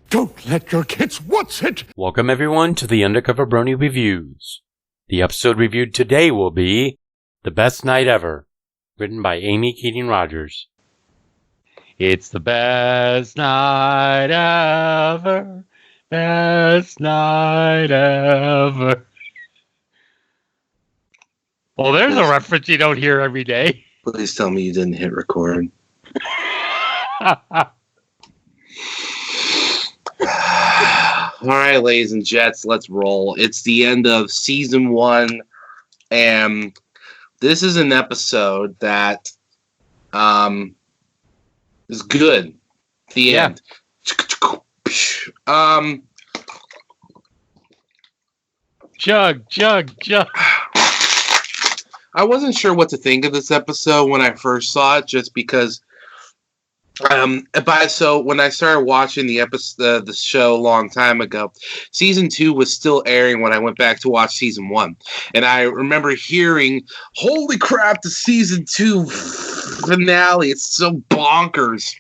Don't let your kids watch it! Welcome everyone to the Undercover Brony Reviews. The episode reviewed today will be The Best Night Ever, written by Amy Keating Rogers. It's the best night ever, best night ever. Well, there's a reference you don't hear every day. Please tell me you didn't hit record. All right, ladies and gents, let's roll. It's the end of season 1, and this is an episode that is good. The end. Chug. I wasn't sure what to think of this episode when I first saw it, just because. So when I started watching the show a long time ago, season 2 was still airing when I went back to watch season 1, and I remember hearing, "Holy crap, the season 2 finale! It's so bonkers!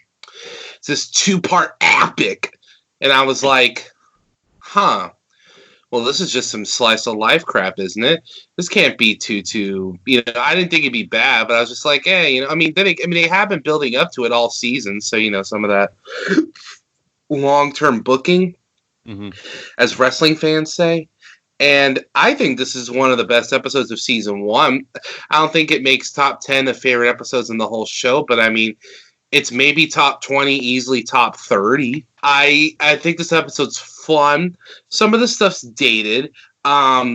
It's this 2-part epic," and I was like, "Huh." Well, this is just some slice of life crap, isn't it? This can't be too. I didn't think it'd be bad, but I was just like, hey, they have been building up to it all season, so some of that long-term booking, as wrestling fans say. And I think this is one of the best episodes of season 1. I don't think it makes top 10 of favorite episodes in the whole show, but it's maybe top 20, easily top 30. I think this episode's fun. Some of the stuff's dated,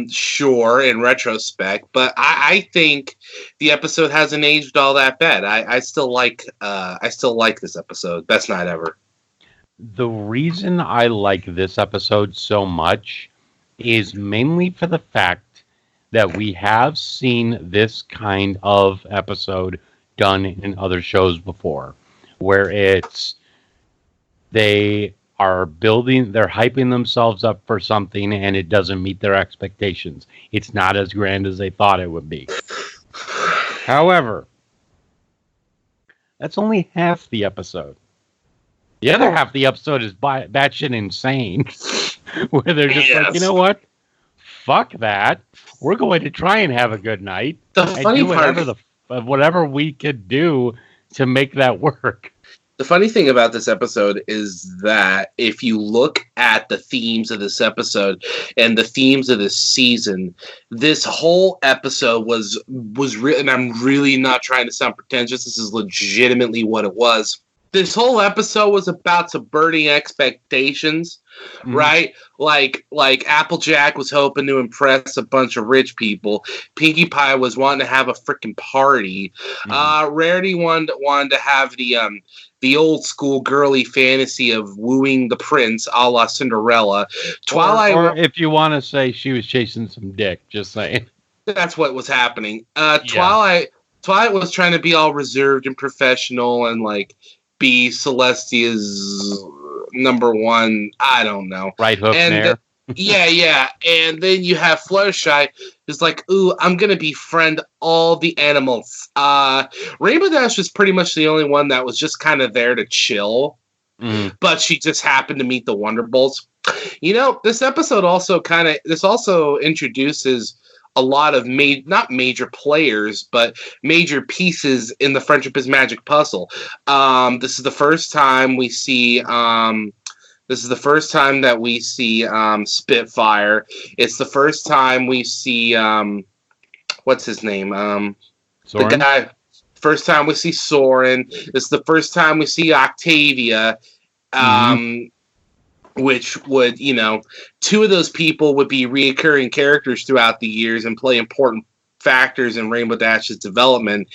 sure, in retrospect, but I think the episode hasn't aged all that bad. I still like this episode. Best night ever. The reason I like this episode so much is mainly for the fact that we have seen this kind of episode done in other shows before, where they're hyping themselves up for something and it doesn't meet their expectations. It's not as grand as they thought it would be. However, that's only half the episode. The other half of the episode is batshit insane, where they're just like, you know what? Fuck that. We're going to try and have a good night. The funny part, whatever we could do to make that work. The funny thing about this episode is that if you look at the themes of this episode and the themes of this season, this whole episode was real, and I'm really not trying to sound pretentious. This is legitimately what it was. This whole episode was about subverting expectations, right? Like Applejack was hoping to impress a bunch of rich people. Pinkie Pie was wanting to have a freaking party. Rarity wanted to have the old school girly fantasy of wooing the prince, a la Cinderella. Twilight, or if you want to say she was chasing some dick, just saying. That's what was happening. Twilight was trying to be all reserved and professional and be Celestia's number one. I don't know. Right hook there. Yeah. And then you have Fluttershy, who's like, ooh, I'm going to befriend all the animals. Rainbow Dash was pretty much the only one that was just kind of there to chill. But she just happened to meet the Wonderbolts. This episode also introduces a lot of not major players, but major pieces in the Friendship is Magic puzzle. This is the first time we see Spitfire. It's the first time we see what's his name? Soren? The guy. First time we see Soren. It's the first time we see Octavia. Which would, two of those people would be reoccurring characters throughout the years and play important factors in Rainbow Dash's development.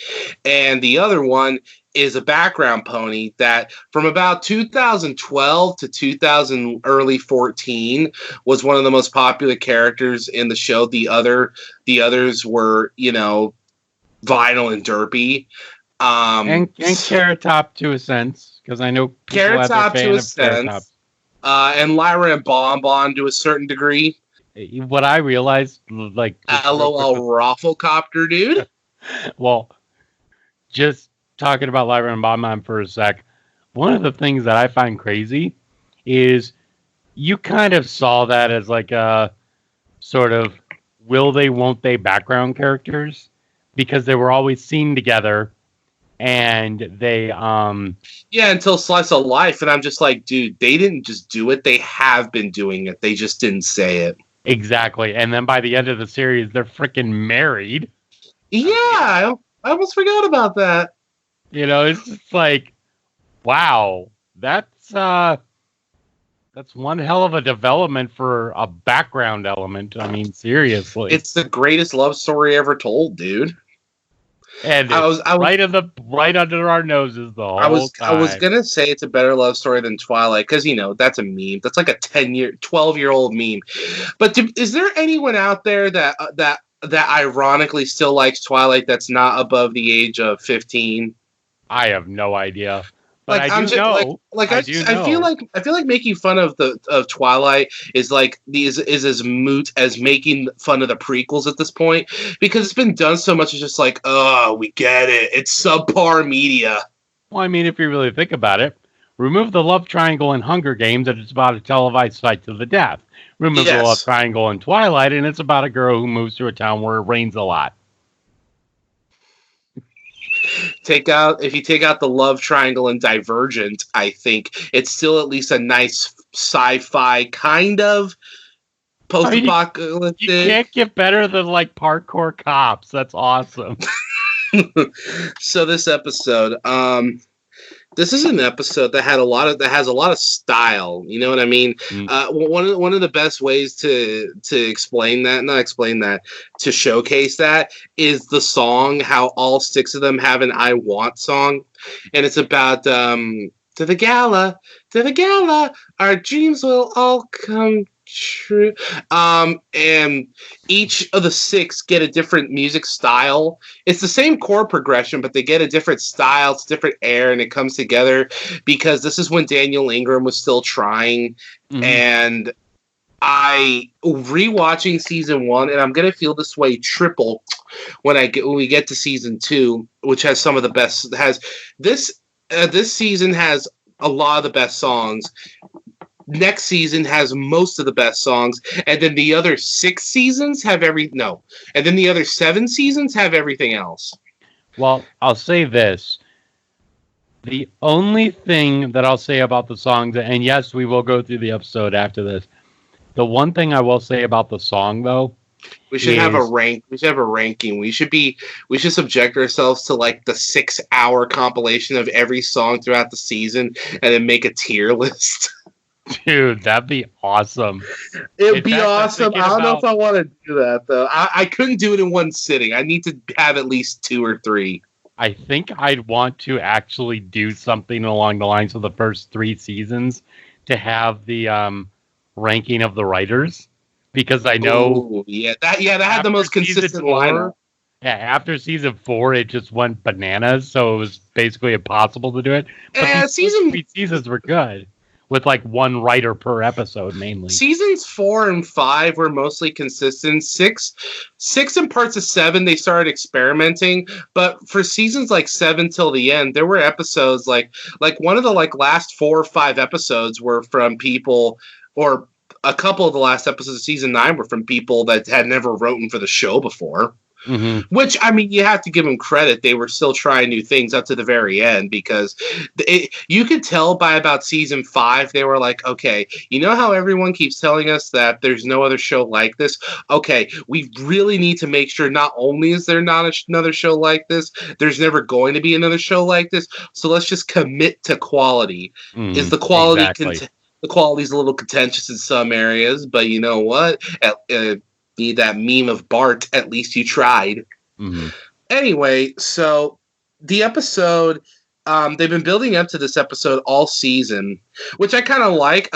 And the other one is a background pony that from about 2012 to early 14 was one of the most popular characters in the show. The others were, Vinyl and Derpy. And Carrot Top to a sense, because I know people Carrot Top to a sense. Top. And Lyra and Bonbon to a certain degree. What I realized, LOL Rafflecopter, dude. Well, just talking about Lyra and Bonbon for a sec. one of the things that I find crazy is you kind of saw that as like a sort of will they, won't they background characters because they were always seen together and they Yeah, until Slice of Life, and I'm just like, dude, they didn't just do it; they have been doing it. They just didn't say it. exactly. And then by the end of the series, they're freaking married. Yeah, I almost forgot about that. You know, it's just like, wow, that's one hell of a development for a background element. I mean, seriously. It's the greatest love story ever told, dude. And I was right under our noses the whole I was time. gonna say it's a better love story than Twilight because that's a meme. That's like a 12-year-old meme. But is there anyone out there that ironically still likes Twilight that's not above the age of 15? I have no idea, but Like I I'm do just know. I do I feel know. like making fun of Twilight is like is as moot as making fun of the prequels at this point because it's been done so much. It's just like, oh, we get it. It's subpar media. Well, I mean, if you really think about it, remove the love triangle in Hunger Games, and it's about a televised fight to the death. Remove the love Yes. triangle in Twilight, and it's about a girl who moves to a town where it rains a lot. If you take out the love triangle and Divergent, I think it's still at least a nice sci-fi kind of post-apocalyptic. You can't get better than like parkour cops. That's awesome. So this episode, this is an episode that has a lot of style. You know what I mean? One of the best ways to explain that, not explain that, to showcase that is the song. How all six of them have an "I Want" song, and it's about to the gala, our dreams will all come true. And each of the six get a different music style. It's the same chord progression, but they get a different style, it's different air, and it comes together because this is when Daniel Ingram was still trying. And I rewatching season 1, and I'm gonna feel this way triple when we get to season 2, which has some of the best. This season has a lot of the best songs. Next season has most of the best songs, and then the other 6 seasons have and then the other 7 seasons have everything else. Well, I'll say this. The only thing that I'll say about the songs, and yes, we will go through the episode after this. The one thing I will say about the song, though, we should have a rank. We should have a ranking. We should subject ourselves to like the 6-hour compilation of every song throughout the season, and then make a tier list. Dude, that'd be awesome. It'd be awesome. I don't know if I want to do that, though. I couldn't do it in one sitting. I need to have at least 2 or 3. I think I'd want to actually do something along the lines of the first 3 seasons to have the ranking of the writers, because I know that had the most consistent lineup. Yeah, after season 4, it just went bananas, so it was basically impossible to do it. But these 3 seasons were good, with like one writer per episode, mainly. Seasons 4 and 5 were mostly consistent. 6 and parts of 7, they started experimenting. But for seasons like 7 till the end, there were episodes like one of the last 4 or 5 episodes were from people, or a couple of the last episodes of season 9 were from people that had never written for the show before. Which, I mean, you have to give them credit. They were still trying new things up to the very end, because you could tell by about season 5, they were like, okay, you know how everyone keeps telling us that there's no other show like this? Okay, we really need to make sure not only is there not another show like this, there's never going to be another show like this. So let's just commit to quality. Is the quality... Exactly. The quality's a little contentious in some areas, but you know what? Need that meme of Bart, at least you tried. Anyway, so the episode, they've been building up to this episode all season, which I kind of like.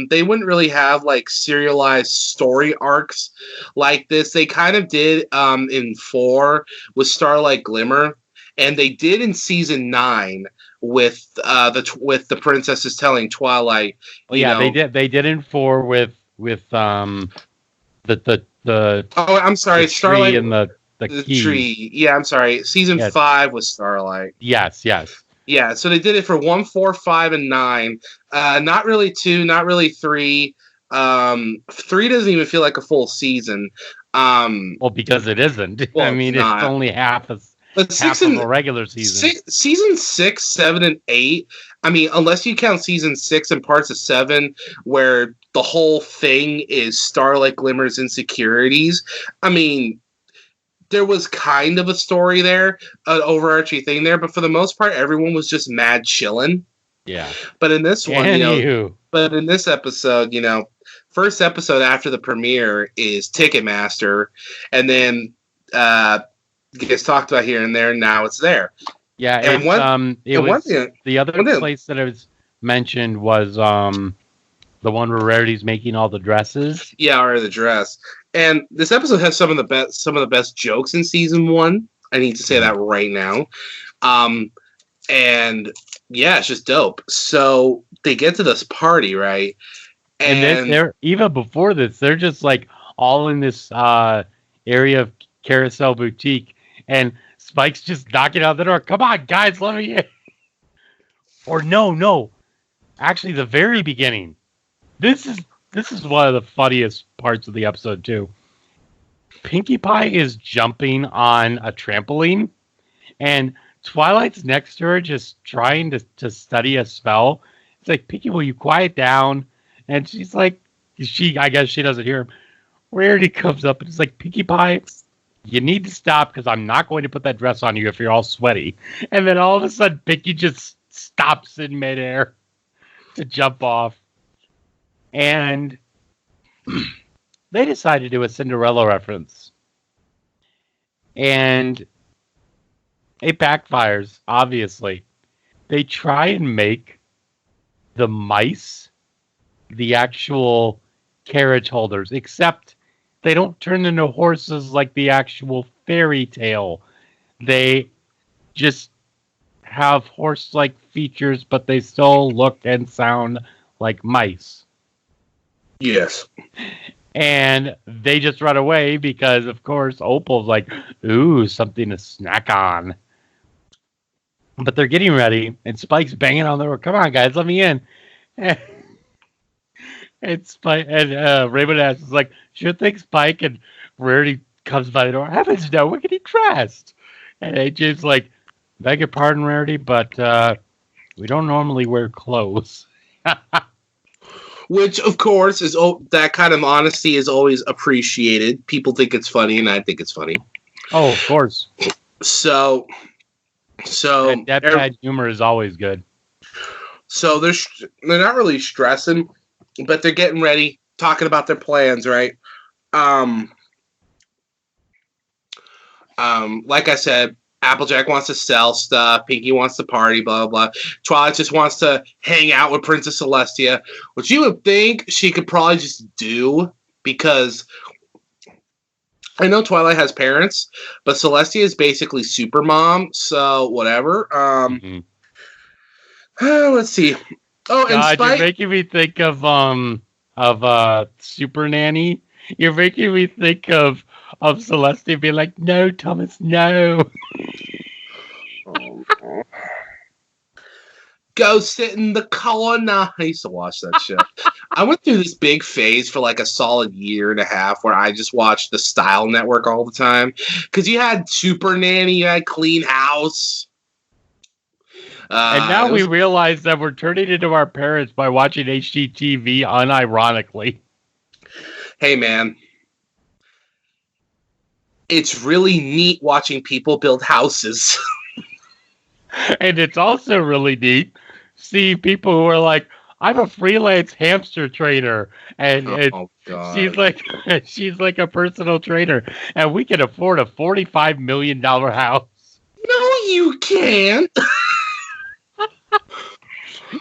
They wouldn't really have like serialized story arcs like this. They kind of did in 4 with Starlight Glimmer, and they did in season 9 with the princesses telling Twilight. Well, yeah, they did in 4 with the I'm sorry, Starlight and the tree. Yeah, I'm sorry. Season 5 was Starlight. Yes. Yeah, so they did it for 1, 4, 5, and 9. Not really 2, not really 3. 3 doesn't even feel like a full season. Well, because it isn't. I Well, mean, it's not. only half of But half of a regular season. Season 6, 7, and 8. I mean, unless you count season 6 and parts of 7, where the whole thing is Starlight Glimmer's insecurities. I mean, there was kind of a story there, an overarching thing there, but for the most part, everyone was just mad chilling. Yeah. But in this one, but in this episode, first episode after the premiere is Ticketmaster, and then gets talked about here and there. And now it's there. Yeah, and the other place that I was mentioned was the one where Rarity's making all the dresses. Yeah, or the dress. And this episode has some of the best jokes in season 1. I need to say that right now. And yeah, it's just dope. So they get to this party, right? And they're even before this, they're just like all in this area of Carousel Boutique, and Spike's just knocking out the door. Come on, guys, let me in. Or no. Actually, the very beginning. This is one of the funniest parts of the episode too. Pinkie Pie is jumping on a trampoline, and Twilight's next to her just trying to study a spell. It's like, Pinkie, will you quiet down? And she's like, I guess she doesn't hear him. Rarity comes up and it's like, Pinkie Pie, you need to stop because I'm not going to put that dress on you if you're all sweaty. And then all of a sudden, Pinkie just stops in midair to jump off. And they decide to do a Cinderella reference. And it backfires, obviously. They try and make the mice the actual carriage holders, except they don't turn into horses like the actual fairy tale. They just have horse-like features, but they still look and sound like mice. Yes. And they just run away because, of course, Opal's like, ooh, something to snack on. But they're getting ready, and Spike's banging on the door. Come on, guys, let me in. And Spike and Raymond Ash is like, sure thing, Spike. And Rarity comes by the door. Heavens no, we're getting dressed. And AJ's like, beg your pardon, Rarity, but we don't normally wear clothes. Which, of course, is that kind of honesty is always appreciated. People think it's funny, and I think it's funny. Oh, of course. So that bad humor is always good. So they're not really stressing, but they're getting ready, talking about their plans, right? Like I said, Applejack wants to sell stuff. Pinkie wants to party, blah, blah, blah. Twilight just wants to hang out with Princess Celestia, which you would think she could probably just do because I know Twilight has parents, but Celestia is basically super mom, so whatever. Let's see. Oh, and God, Spike. You're making me think of Super Nanny. You're making me think of Celestia being like, no, Thomas, no. Go sit in the corner. I used to watch that shit. I went through this big phase for like a solid year and a half where I just watched the Style Network all the time. Because you had Super Nanny, you had Clean House. And now we realize that we're turning into our parents by watching HGTV unironically. Hey, man. It's really neat watching people build houses. And it's also really neat see people who are like, I'm a freelance hamster trainer, and she's like a personal trainer, and we can afford a $45 million house. No, you can't.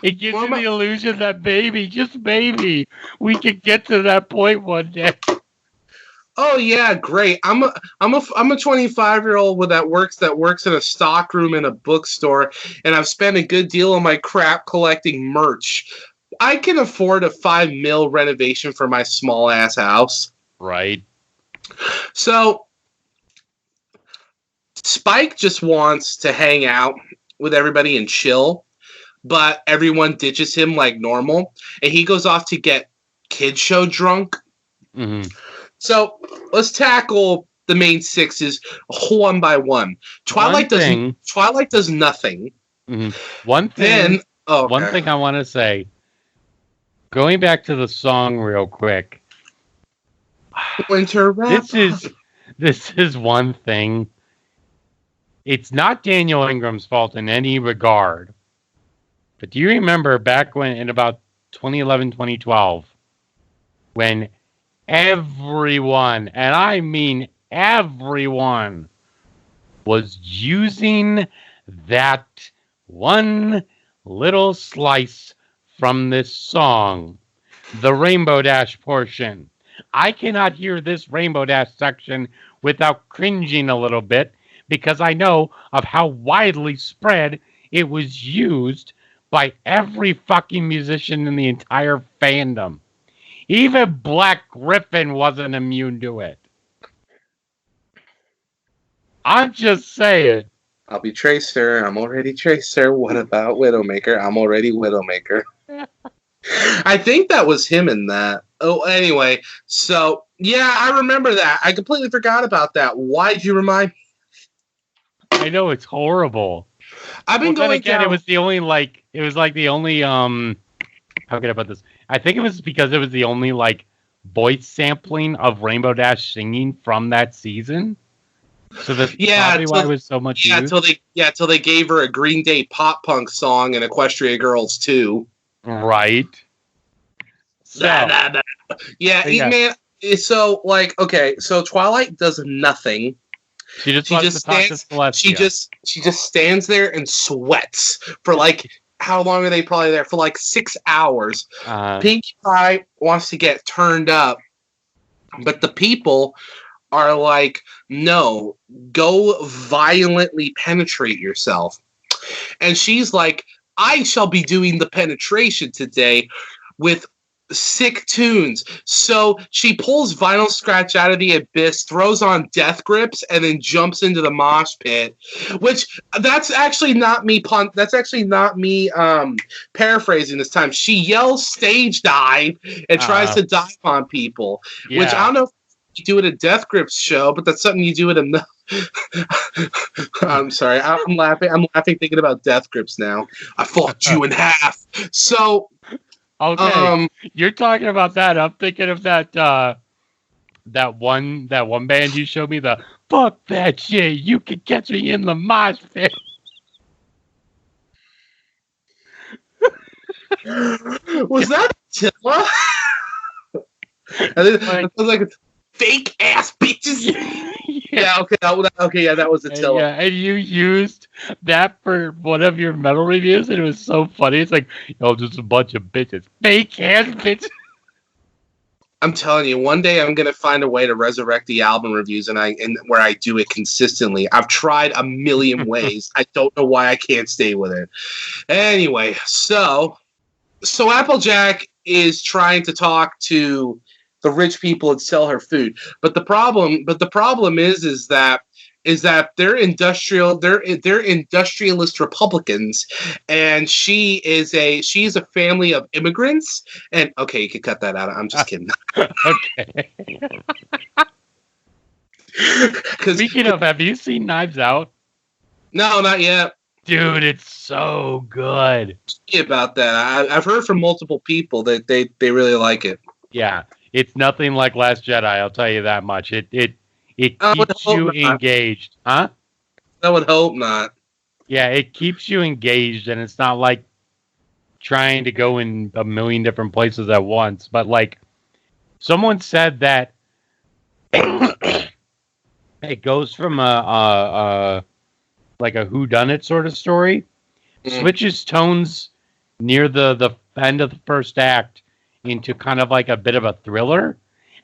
It gives you the illusion that just maybe, we could get to that point one day. Oh yeah, great. I'm a 25-year-old that works in a stock room in a bookstore, and I've spent a good deal of my crap collecting merch. I can afford a $5 million renovation for my small ass house. Right. So Spike just wants to hang out with everybody and chill, but everyone ditches him like normal, and he goes off to get kid show drunk. Mm-hmm. So let's tackle the main sixes one by one. Twilight does nothing. Mm-hmm. One thing I want to say, going back to the song real quick. Winter wrap. This is one thing. It's not Daniel Ingram's fault in any regard. But do you remember back when in about 2011, 2012, when everyone, and I mean everyone, was using that one little slice from this song, the Rainbow Dash portion. I cannot hear this Rainbow Dash section without cringing a little bit because I know of how widely spread it was used by every fucking musician in the entire fandom. Even Black Griffin wasn't immune to it. I'm just saying. I'll be Tracer. I'm already Tracer. What about Widowmaker? I'm already Widowmaker. I think that was him in that. Oh, anyway. So, yeah, I remember that. I completely forgot about that. Why'd you remind me? I know, it's horrible. I've been going again, down... it was the only, how could I put this? I think it was because it was the only, voice sampling of Rainbow Dash singing from that season. So that's probably why it was so much used. Till they gave her a Green Day pop punk song in Equestria Girls 2. Right. So, man. So, okay, so Twilight does nothing. She just stands there and sweats for how long are they probably there? For 6 hours. Pinkie Pie wants to get turned up, but the people are like, no, go violently penetrate yourself. And she's like, I shall be doing the penetration today with sick tunes. So she pulls Vinyl Scratch out of the abyss, throws on Death Grips, and then jumps into the mosh pit. Which that's actually not me paraphrasing this time. She yells stage dive and tries to dive on people. Yeah. Which I don't know if you do it at Death Grips show, but that's something you do at a I'm sorry. I'm laughing thinking about Death Grips now. I fucked you in half. So okay, you're talking about that. I'm thinking of that one band you showed me. The fuck that shit. You can catch me in the mosh pit. Was that Tilla? It was like fake ass bitches. Yeah. That was Attila. Yeah, and you used that for one of your metal reviews, and it was so funny. It's like, just a bunch of bitches, fake ass bitches. I'm telling you, one day I'm gonna find a way to resurrect the album reviews, and where I do it consistently. I've tried a million ways. I don't know why I can't stay with it. Anyway, so Applejack is trying to talk to the rich people and sell her food, but the problem is that they're industrialist Republicans, and she's a family of immigrants. And okay, you can cut that out. I'm just kidding. Okay. Speaking of, have you seen Knives Out? No, not yet. Dude, it's so good. About that, I've heard from multiple people that they really like it. Yeah. It's nothing like Last Jedi, I'll tell you that much. It keeps you engaged. Huh? I would hope not. Yeah, it keeps you engaged, and it's not like trying to go in a million different places at once. But, someone said that it goes from a whodunit sort of story, switches tones near the end of the first act into kind of like a bit of a thriller,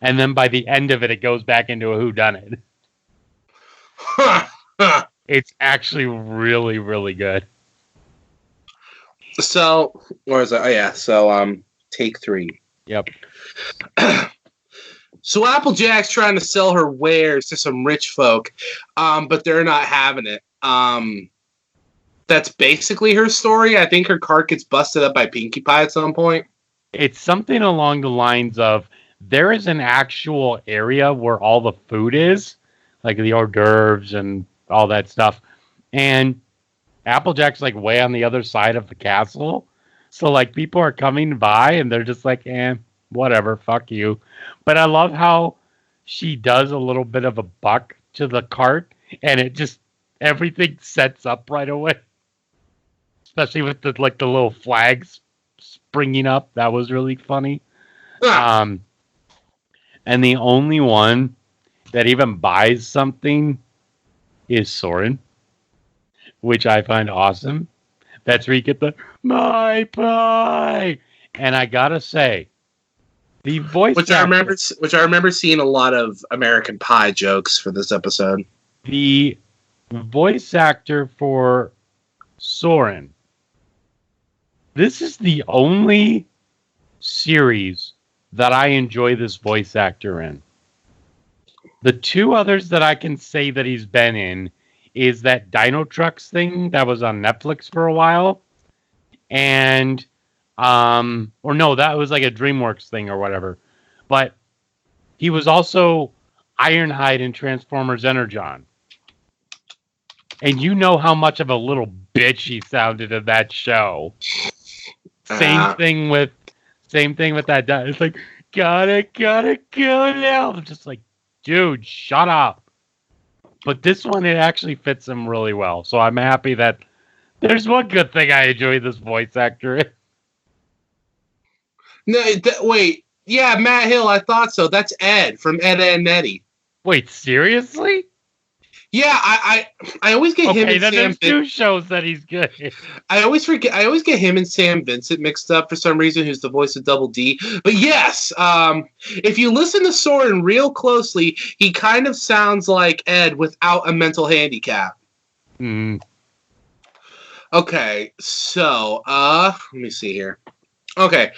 and then by the end of it goes back into a whodunit. It's actually really, really good. So, where is it? Oh yeah, so take 3. Yep. So Applejack's trying to sell her wares to some rich folk, but they're not having it. that's basically her story. I think her cart gets busted up by Pinkie Pie at some point. It's something along the lines of there is an actual area where all the food is, like the hors d'oeuvres and all that stuff. And Applejack's like way on the other side of the castle. So like people are coming by and they're just like, whatever, fuck you. But I love how she does a little bit of a buck to the cart and it just everything sets up right away. Especially with the little flags springing up. That was really funny. And the only one that even buys something is Soren, which I find awesome. That's where you get the my pie. And I gotta say, the voice which I remember seeing a lot of American Pie jokes for this episode. The voice actor for Soren. This is the only series that I enjoy this voice actor in. The two others that I can say that he's been in is that Dino Trucks thing that was on Netflix for a while. And, or no, that was like a DreamWorks thing or whatever. But he was also Ironhide in Transformers Energon. And you know how much of a little bitch he sounded in that show. Same thing with that. It's like, gotta go now. I'm just like, dude, shut up. But this one, it actually fits him really well. So I'm happy that there's one good thing I enjoy this voice actor in. No, wait. Yeah, Matt Hill, I thought so. That's Ed from Ed, Edd and Eddy. Wait, seriously? Yeah, I always get him and then Sam there's two shows that he's good in. I always get him and Sam Vincent mixed up for some reason, who's the voice of Double D. But yes, if you listen to Soren real closely, he kind of sounds like Ed without a mental handicap. Mm. Okay, so let me see here. Okay,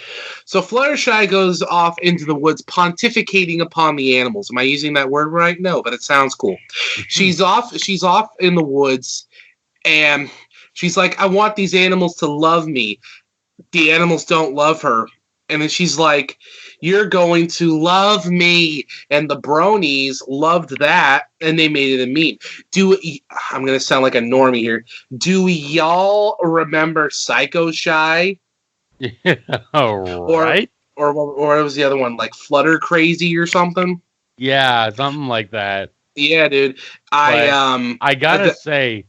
so Fluttershy goes off into the woods pontificating upon the animals. Am I using that word right? No, but it sounds cool. She's off in the woods, and she's like, I want these animals to love me. The animals don't love her. And then she's like, you're going to love me. And the bronies loved that, and they made it a meme. I'm going to sound like a normie here. Do y'all remember Psycho Shy? Yeah, right. Or what was the other one? Like Flutter Crazy or something? Yeah, something like that. Yeah, dude. I gotta say,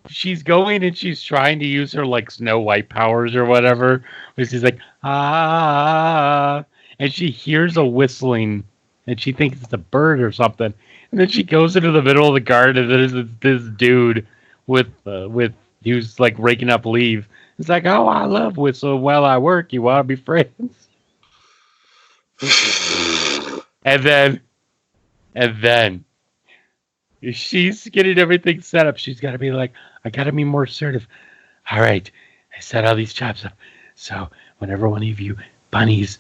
she's going and she's trying to use her like Snow White powers or whatever. But she's like, and she hears a whistling and she thinks it's a bird or something. And then she goes into the middle of the garden and there's this dude with who's like raking up leaves. It's like, oh, I love whistling while I work. You want to be friends? and then she's getting everything set up. She's got to be like, I got to be more assertive. All right, I set all these traps up. So whenever one of you bunnies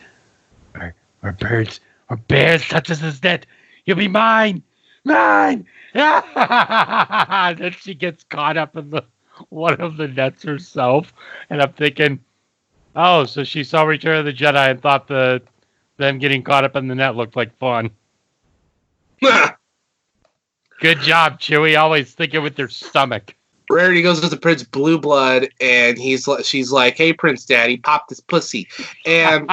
or birds or bears touches this net, you'll be mine. Then she gets caught up in one of the nets herself, and I'm thinking, oh, so she saw Return of the Jedi and thought them getting caught up in the net looked like fun. Good job, Chewie. Always thinking with your stomach. Rarity goes to Prince Blue Blood, and she's like, hey, Prince Daddy, pop this pussy. And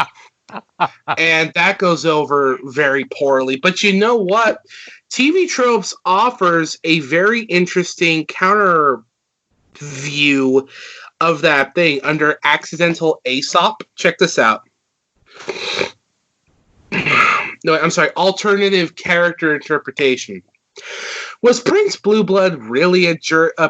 and that goes over very poorly. But you know what? TV Tropes offers a very interesting counter view of that thing under accidental Aesop. Check this out. No, I'm sorry, alternative character interpretation. Was Prince Blue Blood really a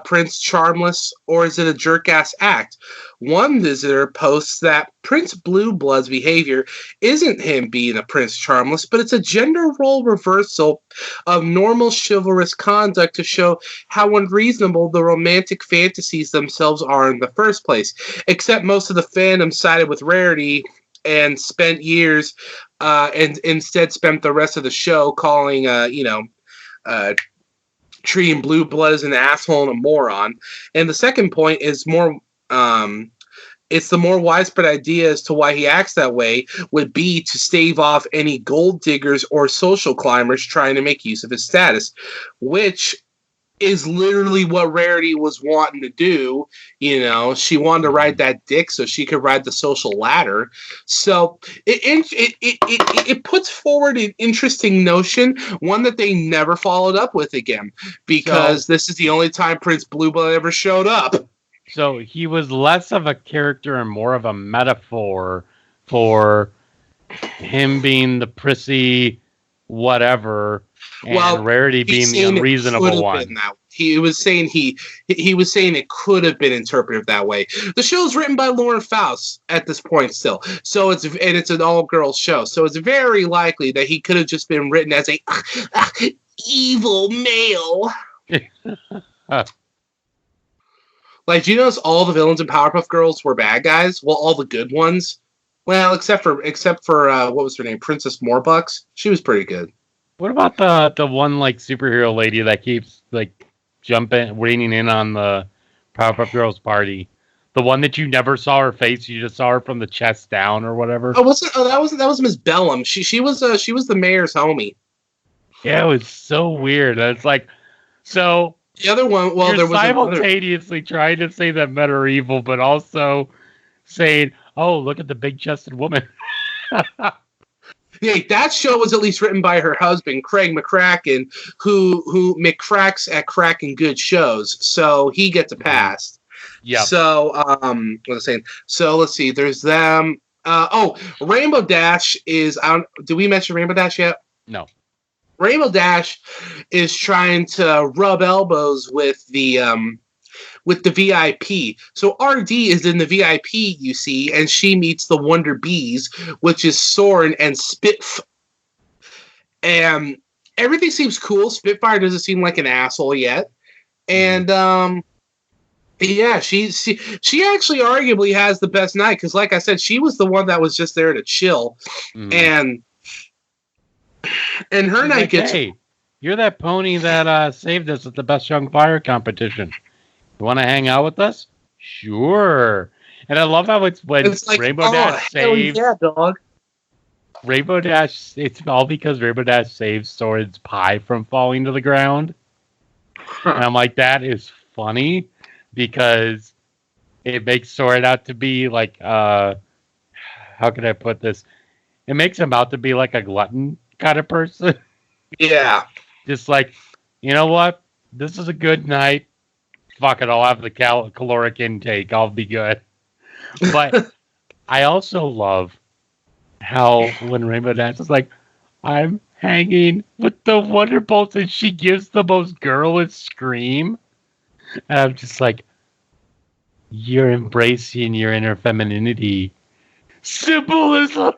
Prince Charmless, or is it a jerk-ass act? One visitor posts that Prince Blue Blood's behavior isn't him being a Prince Charmless, but it's a gender role reversal of normal chivalrous conduct to show how unreasonable the romantic fantasies themselves are in the first place. Except most of the fandom sided with Rarity and spent years and instead spent the rest of the show calling, treating Blue Blood as an asshole and a moron. And the second point is more, it's the more widespread idea as to why he acts that way would be to stave off any gold diggers or social climbers trying to make use of his status, which is literally what Rarity was wanting to do. You know, she wanted to ride that dick so she could ride the social ladder. So it puts forward an interesting notion, one that they never followed up with again, because this is the only time Prince Blueblood ever showed up. So he was less of a character and more of a metaphor for him being the prissy whatever, and Rarity being the unreasonable one. He was saying it could have been interpreted that way. The show's written by Lauren Faust at this point still, so it's an all-girls show, so it's very likely that he could have just been written as a evil male. Like, do you notice all the villains in Powerpuff Girls were bad guys? Well, all the good ones. Well, except for what was her name, Princess Morbucks. She was pretty good. What about the one like superhero lady that keeps like reining in on the Powerpuff Girls party? The one that you never saw her face, you just saw her from the chest down or whatever. Oh, that was Miss Bellum. She was the mayor's homie. Yeah, it was so weird. It's like, so the other one. Well, you're there was simultaneously trying to say that men are evil, but also saying, "Oh, look at the big-chested woman." Yeah, that show was at least written by her husband, Craig McCracken, who McCracks at cracking good shows, so he gets a pass. Yeah. So, what was I saying? So let's see. There's them. Rainbow Dash is. Did we mention Rainbow Dash yet? No. Rainbow Dash is trying to rub elbows with the VIP. So RD is in the VIP, you see, and she meets the Wonder Bees, which is Soren and Spitf. And everything seems cool. Spitfire doesn't seem like an asshole yet. And yeah, she actually arguably has the best night, because like I said, she was the one that was just there to chill. And her night gets... Hey, you're that pony that saved us at the Best Young Fire competition. You want to hang out with us? Sure. And I love how it's when like, Rainbow Dash saves... Yeah, dog. Rainbow Dash, it's all because Rainbow Dash saves Soren's pie from falling to the ground. And I'm like, that is funny, because it makes Soren out to be like, how can I put this? It makes him out to be like a glutton kind of person. Yeah. Just like, you know what? This is a good night. Fuck it, I'll have the caloric intake. I'll be good. But I also love how when Rainbow Dash is like, I'm hanging with the Wonderbolts, and she gives the most girlish scream. And I'm just like, you're embracing your inner femininity. Symbolism!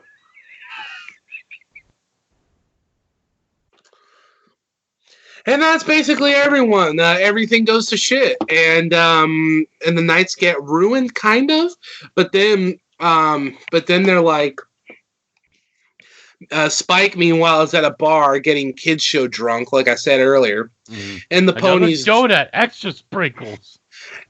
And that's basically everyone. Everything goes to shit, and the nights get ruined, kind of. But then they're like, Spike, meanwhile, is at a bar getting kids show drunk, like I said earlier, and the ponies donut, extra sprinkles.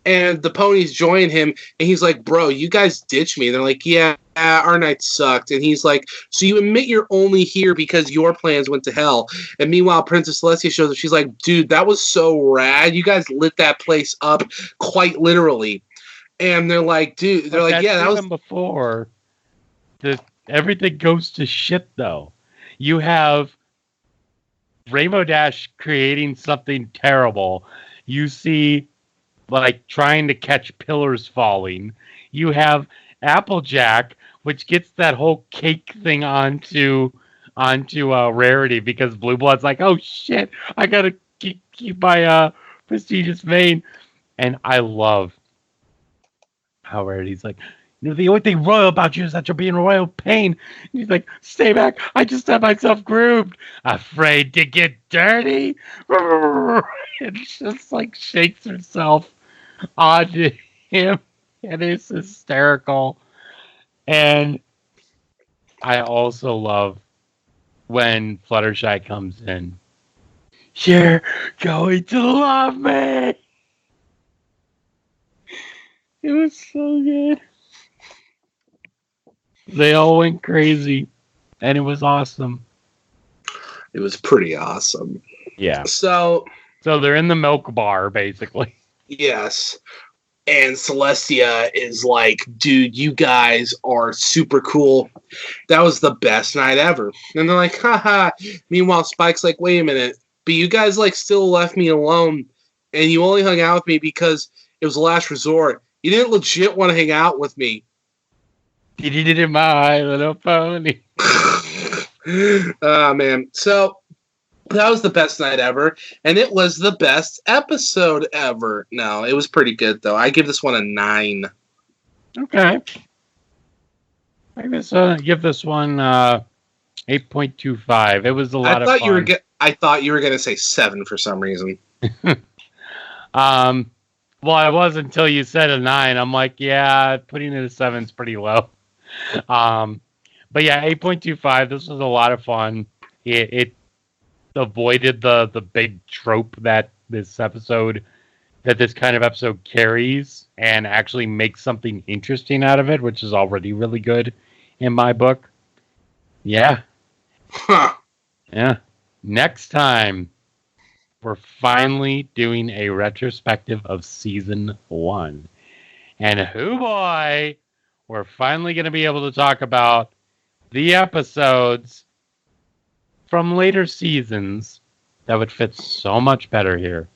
And the ponies join him, and he's like, bro, you guys ditched me. And they're like, yeah, our night sucked. And he's like, so you admit you're only here because your plans went to hell. And meanwhile, Princess Celestia shows up. She's like, dude, that was so rad. You guys lit that place up quite literally. And they're like, dude, they're like, yeah, that was before. Everything goes to shit, though. You have Rainbow Dash creating something terrible. You see, like, trying to catch pillars falling. You have Applejack, which gets that whole cake thing onto Rarity, because Blue Blood's like, oh shit, I gotta keep my prestigious vein. And I love how Rarity's like, you know, the only thing royal about you is that you're being royal pain. And he's like, stay back, I just had myself groomed. Afraid to get dirty? And just like shakes herself onto him, and it's hysterical. And I also love when Fluttershy comes in. You're going to love me. It was so good. They all went crazy, and it was awesome. It was pretty awesome. Yeah. So they're in the milk bar, basically. yes. And Celestia is like, dude, you guys are super cool. That was the best night ever. And they're like, haha. Meanwhile, Spike's like, wait a minute. But you guys like still left me alone. And you only hung out with me because it was the last resort. You didn't legit want to hang out with me. You did it, my little pony. Oh, man. So that was the best night ever. And it was the best episode ever. No, it was pretty good, though. I give this one a 9. Okay. I guess give this one 8.25. It was a lot of fun. I thought you were going to say 7 for some reason. Well, I was until you said a 9. I'm like, yeah, putting it at 7 is pretty low. But yeah, 8.25. This was a lot of fun. It avoided the big trope that this kind of episode carries, and actually makes something interesting out of it, which is already really good in my book. Yeah. Huh. Yeah. Next time, we're finally doing a retrospective of season 1. And boy, we're finally going to be able to talk about the episodes from later seasons that would fit so much better here.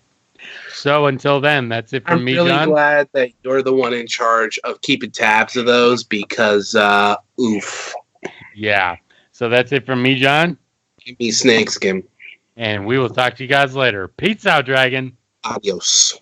So until then, that's it from me, John. I'm really glad that you're the one in charge of keeping tabs of those because, oof. Yeah. So that's it from me, John. Give me snakeskin. And we will talk to you guys later. Peace out, Dragon. Adios.